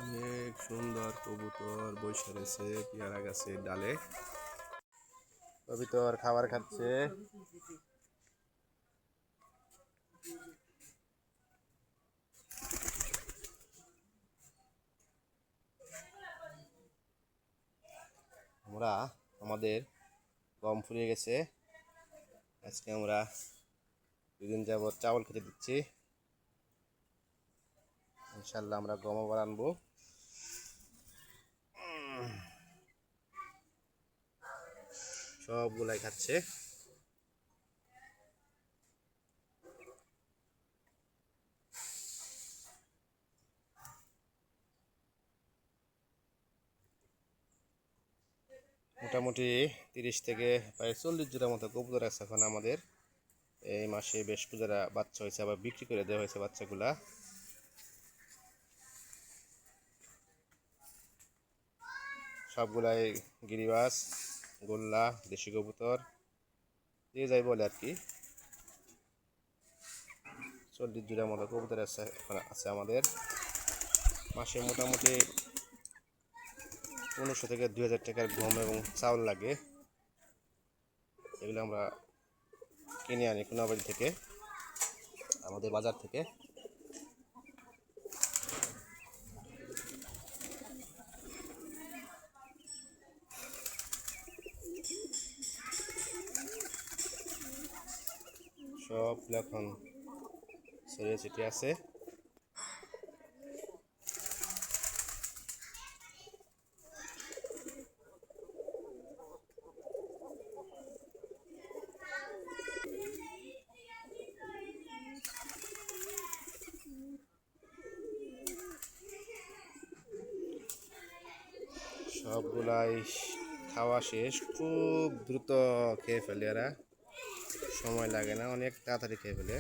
অনেক সুন্দর কবুতর বসে রয়েছে পেয়ারা গাছের ডালে। কবুতর খাবার খাচ্ছে। আমরা আমাদের গম ফুরিয়ে গেছে, আজকে আমরা দুদিন যাবত চাউল খেতে দিচ্ছি। ইনশাল্লাহ আমরা গম আবার আনবো। সবগুলাই খাচ্ছে। মোটামুটি 30 থেকে প্রায় 40 জোড়ার মতো কবুতর আছে এখন আমাদের। এই মাসে বেশ জোড়া বাচ্চা হয়েছে, আবার বিক্রি করে দেওয়া হয়েছে বাচ্চাগুলা। সবগুলাই গিরিবাস, গোল্লা, দেশি কবুতর দিয়ে যাই বলে আর কি। 40 জোড়ার মতো কবুতর আছে এখন আছে আমাদের। মাসে মোটামুটি 1500 থেকে 2000 টাকার গম এবং চাউল লাগে। এগুলো আমরা কিনে আনি কোনাবাড়ি থেকে, আমাদের বাজার থেকে। সবগুলো এখন ছড়িয়ে ছিটিয়ে আছে। সবগুলাই খাওয়া শেষ, খুব দ্রুত খেয়ে ফেলে এরা, সময় লাগে না, অনেক তাড়াতাড়ি খেয়ে ফেলে।